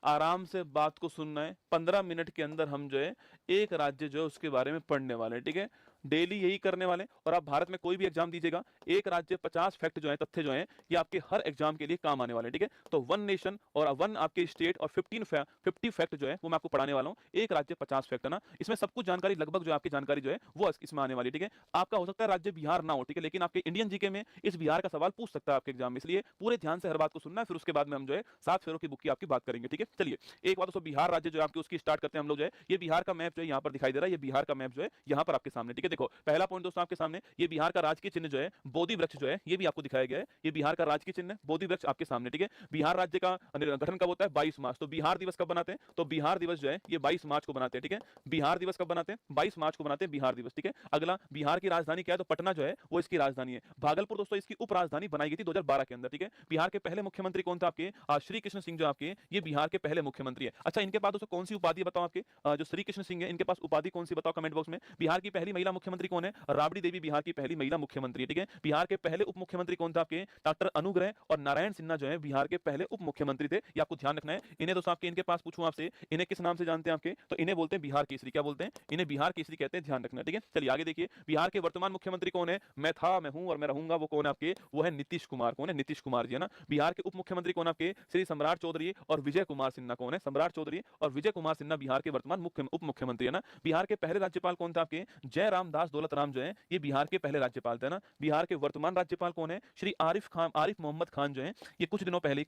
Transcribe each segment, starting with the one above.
आराम से बात को सुनना है। 15 मिनट के अंदर हम जो है एक राज्य जो है उसके बारे में पढ़ने वाले हैं, ठीक है। डेली यही करने वाले हैं। और आप भारत में कोई भी एग्जाम दीजिएगा, एक राज्य 50 फैक्ट जो है, तथ्य जो है, ये आपके हर एग्जाम के लिए काम आने वाले हैं, ठीक है। तो वन नेशन और वन आपके स्टेट और 50 फैक्ट जो है वो मैं आपको पढ़ाने वाला हूँ। एक राज्य 50 फैक्ट है ना, इसमें सब कुछ जानकारी लगभग जो आपकी जानकारी जो है वो इसमें आने वाली, ठीक है। आपका हो सकता है राज्य बिहार ना हो, ठीक है, लेकिन आपके इंडियन जीके में इस बिहार का सवाल पूछ सकता है आपके एग्जाम में, इसलिए पूरे ध्यान से हर बात को सुनना है। फिर उसके बाद में हम जो है 7 फेरों की बुक की आपकी बात करेंगे, ठीक है। चलिए एक बात, दोस्तों बिहार राज्य जो है आपकी उसकी स्टार्ट करते हैं हम लोग जो है। ये बिहार का मैप जो है यहाँ पर दिखाई दे रहा है, ये बिहार का मैप जो है यहाँ पर आपके सामने, ठीक है। देखो पहला पॉइंट दोस्तों आपके सामने, ये बिहार का राजकीय चिन्ह जो है बोधि वृक्ष जो है ये भी आपको दिखाया गया है। ये बिहार का राजकीय चिन्ह बोधि वृक्ष आपके सामने, ठीक है। बिहार राज्य का गठन कब होता है? 22 मार्च। तो बिहार दिवस कब बनाते हैं? तो बिहार दिवस जो है ये 22 मार्च को बनाते हैं, ठीक है। बिहार दिवस कब बनाते हैं? 22 मार्च को बनाते हैं बिहार दिवस, ठीक है। अगला, बिहार की राजधानी क्या है? तो पटना जो है वो इसकी राजधानी है। भागलपुर दोस्तों इसकी उपराजधानी बनाई गई थी 2012 के अंदर, ठीक है। बिहार के पहले मुख्यमंत्री कौन था आपके? श्री कृष्ण सिंह जो आपके ये बिहार के पहले मुख्यमंत्री है। अच्छा इनके पास दोस्तों कौन सी उपाधि बताओ आपके? जो श्री कृष्ण सिंह है इनके पास उपाधि कौन सी बताओ कमेंट बॉक्स में। बिहार की पहली महिला मुख्यमंत्री कौन है? राबड़ी देवी बिहार की पहली महिला मुख्यमंत्री है, ठीक है। बिहार के पहले उप मुख्यमंत्री कौन था आपके? डॉक्टर अनुग्रह और नारायण सिन्हा जो है बिहार के पहले उप मुख्यमंत्री थे। ये आपको ध्यान रखना है। इन्हें दोस्तों आपके इनके पास पूछूं आपसे, इन्हें किस नाम से जानते हैं आपके? तो इन्हें बोलते हैं बिहार केसरी। क्या बोलते हैं? इन्हें बिहार केसरी कहते हैं, ध्यान रखना, ठीक है। चलिए आगे देखिए, बिहार के वर्तमान मुख्यमंत्री कौन है? मैं था, मैं हूं और मैं रहूंगा, वो कौन है आपके? वो है नीतीश कुमार। कौन है? नीतीश कुमार जी है ना। बिहार के उप मुख्यमंत्री कौन आपके? श्री सम्राट चौधरी और विजय कुमार सिन्हा। कौन है? सम्राट चौधरी और विजय कुमार सिन्हा बिहार के वर्तमान मुख्य उप मुख्यमंत्री है ना। बिहार के पहले राज्यपाल कौन था आपके? जय रामदास दौलत राम जो है ये बिहार के पहले राज्यपाल थे ना। बिहार के वर्तमान राज्यपाल कौन है? श्री आरिफ मोहम्मद खान जो है ये कुछ दिनों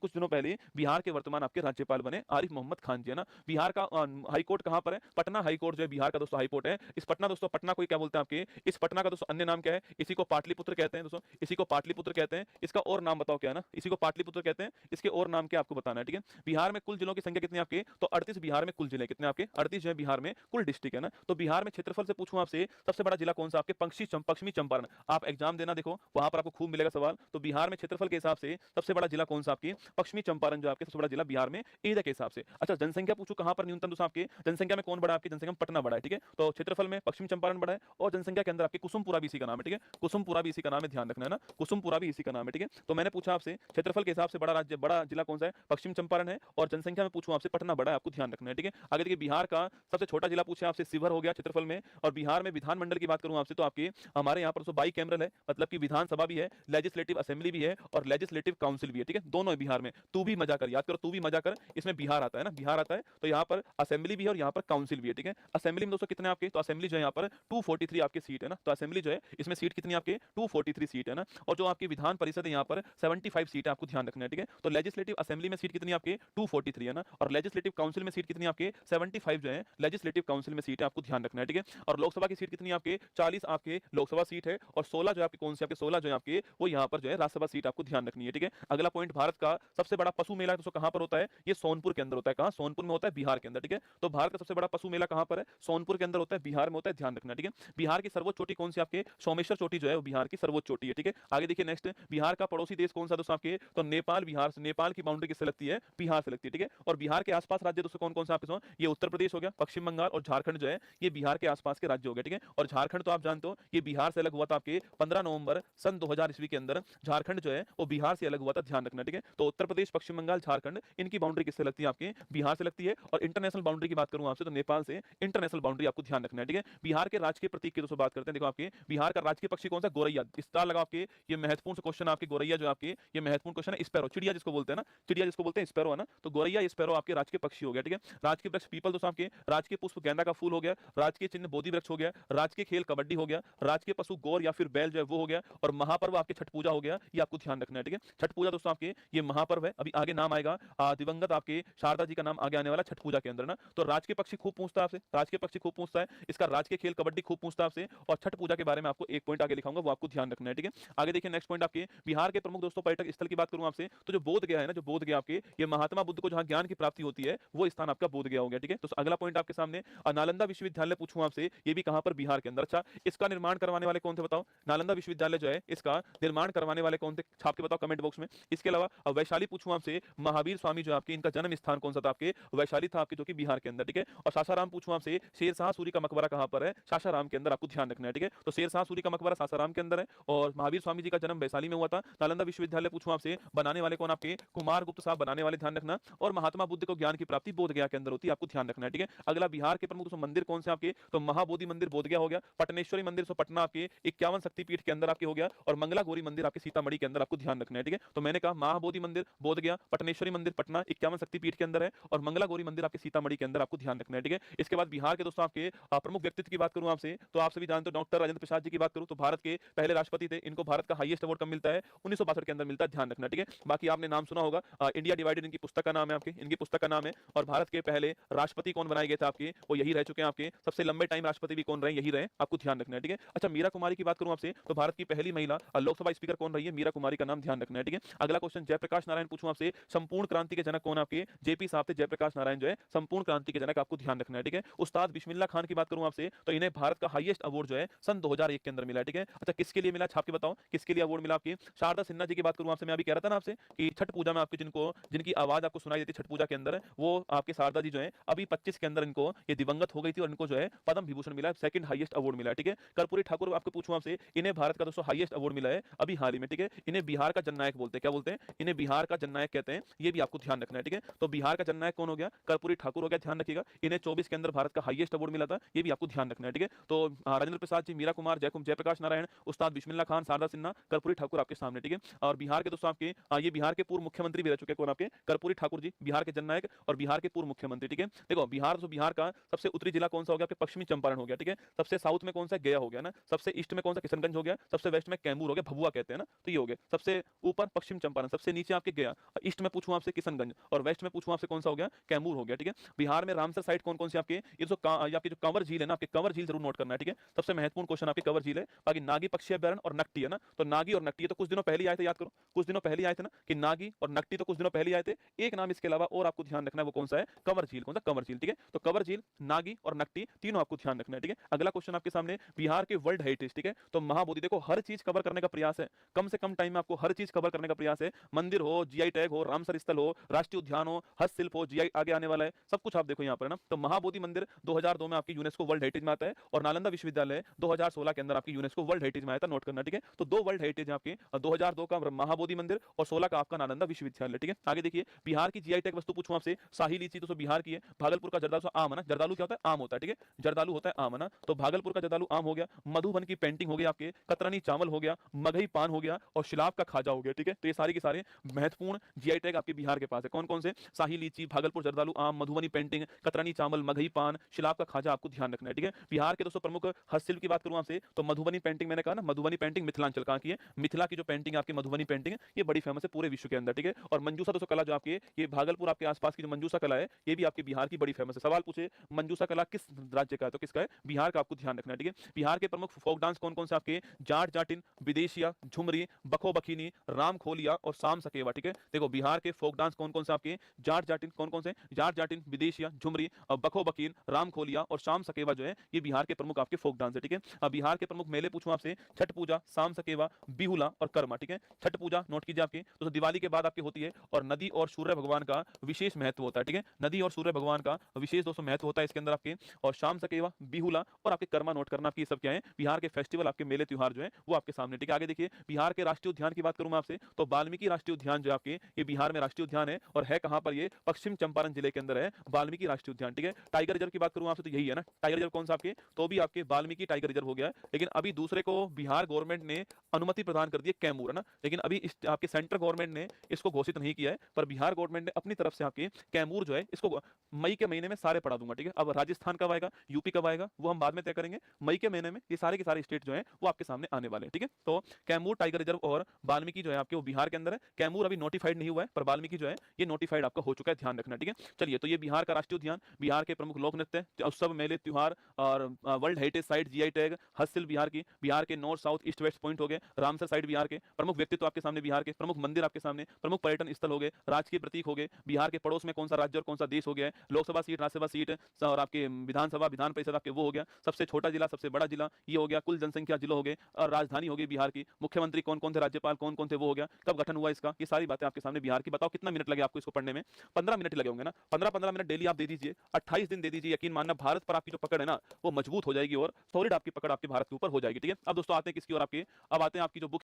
पहले बिहार के वर्तमान आपके राज्यपाल बने आरिफ मोहम्मद खान जी है ना। बिहार का हाई कोर्ट कहां पर है? पटना हाई कोर्ट जो है बिहार का दोस्तों हाई कोर्ट है। इस पटना दोस्तों, पटना को क्या बोलते हैं आपके? इस पटना का दोस्तों अन्य नाम क्या है? इसी को पाटलिपुत्र कहते हैं दोस्तों, इसी को पाटलिपुत्र कहते हैं। इसका और नाम बताओ क्या है ना? इसी को पाटलिपुत्र कहते हैं, इसके और नाम क्या आपको बताना है, ठीक है। बिहार में कुल जिलों की संख्या कितनी आपके? तो 38 बिहार में कुल जिले कितने आपके? 38 जो है बिहार में कुल डिस्ट्रिक्ट है ना। तो बिहार में क्षेत्रफल से पूछूं आपसे, सबसे बड़ा जिला कौन सा आपके? पश्चिमी चंपारण। आप एग्जाम देना देखो वहां पर आपको खूब मिलेगा सवाल। तो बिहार में क्षेत्रफल के हिसाब से सबसे बड़ा जिला कौन सा आपके? पश्चिमी चंपारण जो आपके सबसे बड़ा जिला बिहार में एरिया के हिसाब से। अच्छा जनसंख्या पूछो कहां पर न्यूनतम दोस्तों आपके? जनसंख्या में कौन बड़ा आपकी? जनसंख्या में पटना बड़ा है, ठीक है। तो क्षेत्रफल में पश्चिमी चंपारण बड़ा है और जनसंख्या के अंदर आपके कुसुमपुरा भी इसी का नाम है, ठीक है। कुसुमपुरा भी इसी का नाम है, ध्यान रखना है ना। कुसुमपुरा भी इसी का नाम है, ठीक है। तो मैंने पूछा आपसे क्षेत्रफल के हिसाब से बड़ा राज्य, बड़ा जिला कौन सा है? पश्चिम चंपारण है। और जनसंख्या में पूछूं आपसे पटना बड़ा है, आपको ध्यान रखना है, ठीक है। आगे देखिए, बिहार का सबसे छोटा जिला पूछे आपसे शिवहर हो गया क्षेत्रफल में। और बिहार में विधानमंडल की बात करूं आपसे तो आपके हमारे यहाँ पर बाई कैमरल है, मतलब कि विधानसभा भी है, लेजिस्लेटिव असेंबली भी है और लेजिस्लेटिव काउंसिल भी है, ठीक है। दोनों है बिहार में। तू भी मजा कर, याद करो, तू भी मजा कर, इसमें बिहार आता है ना, बिहार आता है। तो यहाँ पर असेंबली भी है और यहाँ पर काउंसिल भी है, ठीक है। असेंबली में दोस्तों कितने आपके? तो असेंबली जो है यहाँ पर 243 आपके सीट है ना। तो असेंबली जो है इसमें सीट कितनी आपके? 243 सीट है ना। और जो आपकी विधान परिषद है यहाँ पर 75 सीट है, आपको ध्यान रखना है, ठीक है। तो लेजिस्लेटिव असेंबली में सीट कितनी आपके? 243 है ना। और लेजिस्लेटिव काउंसिल में सीट कितनी आपके? 75 जो है लेजिस्लेटिव काउंसिल में सीट है, आपको ध्यान रखना है, ठीक है। और लोकसभा की सीट कितनी आपके? 40 आपके लोकसभा सीट है और 16 जो आपके कौन से आपके? 16 जो है आपके वो यहाँ पर जो है राज्यसभा सीट, आपको ध्यान रखनी है, ठीक है। अगला पॉइंट, भारत का सबसे बड़ा पशु मेला दोस्तों कहां पर होता है? ये सोनपुर के अंदर होता है। कहां? सोनपुर में होता है, बिहार के अंदर, ठीक है। तो भारत का सबसे बड़ा पशु मेला कहां पर है? सोनपुर के अंदर होता है, बिहार में होता है, ध्यान रखना, ठीक है। बिहार की सर्वोच्च चोटी कौन सी आपके? सोमेश्वर चोटी जो है वो बिहार की सर्वोच्च चोटी है, ठीक है। आगे देखिए नेक्स्ट, बिहार का पड़ोसी देश कौन सा दोस्तों आपके? तो नेपाल। बिहार से नेपाल की बाउंड्री किससे लगती है? बिहार से लगती है, ठीक है। और बिहार के आसपास राज्य दोस्तों कौन कौन सा आपके? ये उत्तर प्रदेश हो गया, पश्चिम बंगाल और झारखंड जो है ये बिहार के आसपास के राज्य हो गए, ठीक है। और झारखंड तो आप जानते हो ये बिहार से अलग हुआ था आपके 15 नवंबर सन 2000 ईस्वी के अंदर झारखंड जो है वो बिहार से अलग हुआ था, ध्यान रखना, ठीक है। तो उत्तर प्रदेश, पश्चिम बंगाल, झारखंड इनकी बाउंड्री किससे लगती है आपके? बिहार से लगती है। और इंटरनेशनल बाउंड्री की बात करूं आपसे तो नेपाल से इंटरनेशनल बाउंड्री आपको ध्यान रखना है, ठीक है। बिहार के राजकीय प्रतीक की दोस्तों बात करते हैं, देखो आपके बिहार का राजकीय पक्षी कौन सा? गोरैया। स्टार लगा आपके, ये महत्वपूर्ण क्वेश्चन आपके, गोरैया जो आपके ये महत्वपूर्ण क्वेश्चन है। स्पैरो, चिड़िया जिसको बोलते हैं ना, चिड़िया जिसको बोलते हैं स्पैरो है ना। तो गोरैया स्पैरो आपके राजकीय पक्षी हो गया, ठीक है। राजकीय वृक्ष पीपल दोस्तों आपके, राजकीय पुष्प गेंदा का फूल हो गया, राजकीय चिन्ह बोधि वृक्ष हो गया, राजकीय खेल कबड्डी हो गया, राजकीय पशु गौर या फिर बैल जो है वो हो गया, और महापर्व आपके छठ पूजा हो गया, ये आपको ध्यान रखना है, ठीक है। छठ पूजा दोस्तों आपके ये महापर्व है, अभी आगे नाम आएगा दिवंगत आपके शारदा जी का नाम आगे आने वाला छठ पूजा के अंदर ना। तो राजकीय पक्षी खूब पूछता है आपसे, राजकीय पक्षी खूब पूछता है, इसका राजकीय खेल कबड्डी खूब पूछता है आपसे, और छठ पूजा के बारे में आपको एक पॉइंट आगे लिखाऊंगा, वो आपको ध्यान रखना है, ठीक है। आगे देखिए नेक्स्ट पॉइंट आपके बिहार के प्रमुख दोस्तों पर्यटक स्थल की बात करूं आपसे तो जो बोध गया है ना, जो बोध गया आपके ये महात्मा बुद्ध को जहां ज्ञान की प्राप्ति होती है वो स्थान आपका बोध गया हो गया, ठीक है। तो अगला पॉइंट आपके सामने नालंदा विश्वविद्यालय पूछूं आपसे, ये भी कहां पर? बिहार के अंदर अंदर। अच्छा, इसका निर्माण करवाने वाले कौन थे बताओ? नालंदा विश्वविद्यालय जो है इसका निर्माण करवाने वाले कौन थे? छाप के बताओ कमेंट बॉक्स में। इसके अलावा वैशाली पूछूं आपसे, महावीर स्वामी जो आपके इनका जन्म स्थान कौन सा था आपके? वैशाली था आपके, जो कि बिहार के अंदर, ठीक है। और सासाराम पूछूं आपसे, शेरशाह सूरी का मकबरा कहां पर है? सासाराम के अंदर, आपको ध्यान रखना है, ठीक है। तो शेरशाह सूरी का मकबरा सासाराम के अंदर है और महावीर स्वामी जी का जन्म वैशाली में हुआ था। नालंदा विश्वविद्यालय पूछूं आपसे, बनाने वाले कौन आपके? कुमार गुप्त साहब बनाने वाले, ध्यान रखना। और महात्मा बुद्ध को ज्ञान की प्राप्ति बोध गया के अंदर होती है, आपको ध्यान रखना है, ठीक है। अगला, बिहार के प्रमुख मंदिर कौन से आपके? तो महाबोधि मंदिर बोध गया हो गया, पटनेश्वरी मंदिर सो पटना आपके 51 शक्तिपीठ के अंदर आपके हो गया, और मंगला गौरी मंदिर आपके सीतामढ़ी के अंदर, आपको ध्यान रखना है, ठीक है। तो मैंने कहा महाबोधि मंदिर बोध गया, पटनेश्वरी मंदिर पटना 51 शक्तिपीठ के अंदर है, और मंगला गौरी मंदिर आपके सीतामढ़ी के अंदर, आपको ध्यान रखना है, ठीक है। इसके बाद बिहार के दोस्तों आपके प्रमुख व्यक्तित्व की बात करूं आपसे, तो आप सभी जानते हो डॉक्टर राजेंद्र प्रसाद जी की बात करूं तो भारत के पहले राष्ट्रपति थे। इनको भारत का हाईएस्ट अवार्ड कब मिलता है? 1962 के अंदर मिलता है, ध्यान रखना, ठीक है। बाकी आपने नाम सुना होगा, इंडिया डिवाइडेड इनकी पुस्तक का नाम है आपके, इनकी पुस्तक का नाम है। और भारत के पहले राष्ट्रपति कौन बनाए गए थे आपके? वो यही रह चुके हैं आपके। सबसे लंबे टाइम राष्ट्रपति भी कौन रहे? यही रहे, आपको ध्यान रखना है, ठीक है। अच्छा, मीरा कुमारी की बात करूं आपसे, तो भारत की पहली महिला लोकसभा स्पीकर कौन रही है? मीरा कुमारी का नाम ध्यान रखना है, ठीक है। अगला क्वेश्चन, जयप्रकाश नारायण पूछूं आपसे, संपूर्ण क्रांति के जनक कौन आपके? जेपी साहब थे, जयप्रकाश नारायण जो है संपूर्ण क्रांति के जनक, आपको ध्यान रखना है, ठीक है। उस्ताद बिस्मिल्ला खान की बात करूं आपसे, तो इन्हें भारत का हाईएस्ट अवार्ड जो है सन 2001 के अंदर मिला है, ठीक है। अच्छा, किसके लिए मिला? छाप के बताओ किसके लिए अवार्ड मिला आपकी? शारदा सिन्हा जी की बात करूं आपसे, मैं अभी कह रहा था ना आपसे कि छठ पूजा में आपके जिनकी आवाज आपको सुनाई देती है छठ पूजा के अंदर, वो आपके शारदा जी जो है अभी 25 के अंदर इनको ये दिवंगत हो गई थी, और इनको जो है पद्म विभूषण मिला है, सेकंड हाईएस्ट अवार्ड मिला है, ठीक है। कर्पूरी ठाकुर आपको पूछूं आपसे, इन्हें भारत का दोस्तों हाईएस्ट अवार्ड मिला है अभी हाल ही में, ठीक है। इन्हें बिहार का जननायक बोलते हैं, क्या बोलते हैं? इन्हें बिहार का जननायक कहते हैं, ये भी आपको ध्यान रखना है, ठीक है। तो बिहार का जननायक कौन हो गया? कर्पूरी ठाकुर हो गया, ध्यान रखिएगा। इन्हें 24 के अंदर भारत का हाईएस्ट अवार्ड मिला था, ये भी आपको ध्यान रखना है, ठीक है। तो राजेंद्र प्रसाद जी, मीरा कुमार, जयप्रकाश नारायण, उस्ताद बिस्मिल्ला खान, शारदा सिन्हा, कर्पूरी ठाकुर आपके सामने, ठीक है। और बिहार के दोस्तों आपके ये बिहार के पूर्व मुख्यमंत्री भी रह चुके हैं, कौन आपके? कर्पूरी ठाकुर जी, बिहार के जननायक और बिहार के पूर्व मुख्यमंत्री, ठीक है। देखो, बिहार का सबसे उत्तरी जिला कौन सा हो गया? आपके पश्चिमी चंपारण हो गया, ठीक है। सबसे साउथ में कौन सा? गया हो गया ना। सबसे ईस्ट में कौन सा? किशनगंज हो गया। सबसे वेस्ट में कैमूर हो गया, भभुआ कहते हैं ना, तो ये हो गया। सबसे ऊपर पश्चिम चंपारण, सबसे नीचे आपके गया, ईस्ट में पूछूं आपसे किशनगंज, और वेस्ट में पूछूं आपसे कौन सा हो गया? कैमूर हो गया, ठीक है। बिहार में रामसर साइट कौन कौन से आपके? ये आपकी जो कंवर झील है ना, आपके कंवर झील जरूर नोट करना है, ठीक है। सबसे महत्वपूर्ण क्वेश्चन आपके कंवर झील है। बाकी नागी पक्षी अभ्यारण्य और नकटी है ना, तो नागी और नकटी तो कुछ दिनों पहले आए थे, याद करो, कुछ दिनों पहले आए थे ना, कि नागी और नकटी तो कुछ दिनों पहले आए थे। एक नाम इसके अलावा और आपको ध्यान रखना है, वो कौन सा है? कंवर झील, कौन सा? कंवर झील, ठीक है। तो कंवर झील, नागी और नकटी तीनों आपको ध्यान रखना है, ठीक है। अगला क्वेश्चन आपके सामने, बिहार के वर्ल्ड हेरिटेज, ठीक है। तो महाबोधि, देखो हर चीज कवर करने का प्रयास है, कम से कम टाइम में आपको हर चीज कवर करने का प्रयास है। मंदिर हो, जीआई टैग हो, रामसर स्थल हो, राष्ट्रीय उद्यान हो, हस्तशिल्प हो, जीआई आगे आने वाला है, सब कुछ आप देखो यहाँ पर ना। तो महाबोधि मंदिर 2002 में आपकी यूनेस्को वर्ल्ड हेरिटेज में आता है, और नालंदा विश्वविद्यालय 2016 के अंदर आपकी यूनेस्को वर्ल्ड हेरिटेज में आया था, नोट करना, ठीक है। तो दो वर्ल्ड हेरिटेज आपके, 2002 का महाबोधि मंदिर और 16 का आपका नालंदा विश्वविद्यालय, ठीक है। आगे देखिए, बिहार की जीआई टैग वस्तु पूछूं आपसे, शाही लीची तो बिहार की है। भागलपुर का जर्दालू आम है ना, जर्दालू क्या होता है? आम होता है, ठीक है। जर्दालू होता है आम है ना, तो भागलपुर का जर्दालू आम हो गया। मधुबन की पेंटिंग हो गई आपके, कतरनी चावल हो गया, मगही पान हो गया, और शिलाब का खाजा हो गया, ठीक है। तो ये सारे के सारे महत्वपूर्ण जीआई टैग आपके बिहार के पास है। कौन कौन से? शाही लीची, भागलपुर जर्दालू आम, मधुबनी पेंटिंग, कतरनी चावल, मगही पान, शिलाब का खाजा, आपको ध्यान रखना है, ठीक है। बिहार के दोस्तों प्रमुख हस्तशिल्प की बात करूं आपसे, तो मधुबनी पेंटिंग, मैंने कहा ना, मधुबनी पेंटिंग मिथिलांचल कहां की है? मिथिला की जो पेंटिंग आपकी मधुबनी पेंटिंग है, ये बड़ी फेमस है पूरे विश्व के अंदर, ठीक है। और मंजूसा दोस्तों कला जो आपकी, ये भागलपुर आपके आसपास की जो मंजूसा कला है, ये भी आपके बिहार की बड़ी फेमस है। सवाल पूछे मंजूसा कला किस राज्य का है, तो किसका है? बिहार का, आपको ध्यान रखना है, ठीक है। बिहार के प्रमुख फोक डांस कौन कौन से आपके? जाट जाटिन, विदेशिया, झुमरी, बखो बखीनी, राम खोलिया और शाम सकेवा, ठीक है। देखो, बिहार के फोक डांस कौन कौन से आपके? जाट जाटिन, कौन कौन से? जाट जाटिन, विदेशिया, झुमरी, बखो बकीन, राम खोलिया और शाम सकेवा जो है, ये बिहार के प्रमुख आपके फोक डांस है, ठीक है। अब बिहार के प्रमुख मेले पूछूं आपसे, छठ पूजा, शाम सकेवा, बिहुला और कर्मा, ठीक है। छठ पूजा नोट कीजिए आपके, तो दिवाली के बाद आपकी होती है, और नदी और सूर्य भगवान का विशेष महत्व होता है, ठीक है। नदी और सूर्य भगवान का विशेष दोस्तों महत्व होता है इसके अंदर आपके। और शाम सकेवा, बिहुला और आपके कर्मा नोट करना, आपकी सब क्या है? बिहार के फेस्टिवल, आपके मेले त्योहार जो है वो आपके सामने, ठीक है। आगे देखिए, बिहार के राष्ट्रीय उद्यान की बात करूं मैं आपसे, तो वाल्मीकि राष्ट्रीय उद्यान जो आपके, ये बिहार में राष्ट्रीय उद्यान है, और है कहां पर? ये पश्चिम चंपारण जिले के अंदर है वाल्मीकि राष्ट्रीय उद्यान, ठीक है। टाइगर रिजर्व की बात करूं आपसे, तो यही है ना, टाइगर रिजर्व कौन सा आपके? तो भी आपके वाल्मीकि टाइगर रिजर्व हो गया है, लेकिन अभी दूसरे को बिहार गवर्नमेंट ने अनुमति प्रदान कर दी है, कैमूर है ना, लेकिन अभी आपके सेंट्रल गवर्नमेंट ने इसको घोषित नहीं किया है, पर बिहार गवर्नमेंट ने अपनी तरफ से आपके कैमूर जो है इसको मई के महीने में सारे पढ़ा दूंगा, ठीक है। अब राजस्थान कब आएगा, यूपी कब आएगा, वो हम बाद में तय करेंगे। मई के महीने में ये सारे के सारे स्टेट जो है वो आपके सामने आने वाले हैं, ठीक है। तो कैमूर टाइगर रिजर्व और वाल्मीकि जो है आपके, वो बिहार के अंदर है। कैमूर अभी नोटिफाइड नहीं हुआ है, पर वाल्मीकि जो है ये नोटिफाइड आपका हो चुका है, ध्यान रखना, ठीक है। चलिए, तो ये बिहार का राष्ट्रीय उद्यान, बिहार के प्रमुख लोक नृत्य, उत्सव, मेले, त्योहार और world heritage site, GI tag, हस्तशिल्प बिहार की, बिहार के north south east west point हो गए, रामसर साइट बिहार के, प्रमुख व्यक्तित्व आपके सामने बिहार के, प्रमुख मंदिर आपके सामने, प्रमुख पर्यटन स्थल हो गए, राजकीय प्रतीक हो गए, बिहार के पड़ोस में कौन सा राज्य और कौन सा देश हो गया है, लोकसभा सीट, राज्यसभा सीट और आपके विधानसभा, विधान परिषद आपके वो हो गया, सबसे छोटा जिला, सबसे बड़ा जिला ये हो गया, कुल जनसंख्या जिलों हो गए, और राजधानी हो गई बिहार की, मुख्यमंत्री कौन कौन थे, राज्यपाल कौन कौन थे वो हो गया, कब गठन हुआ इसका, ये सारी बातें आपके सामने बिहार की। बताओ कितना मिनट लगे आपको इसको पढ़ने में? 15 मिनट लगे होंगे ना। 15-15 मिनट डेली आप दे दीजिए, 28 दिन दे दीजिए, यकीन मानना भारत पर आपकी जो पकड़ है ना वो मजबूत हो जाएगी और सॉलिड आपकी पकड़ आपके भारत के ऊपर हो जाएगी। ठीक है, अब दोस्तों आते हैं किसकी और आपकी, अब आते हैं आपकी जो बुक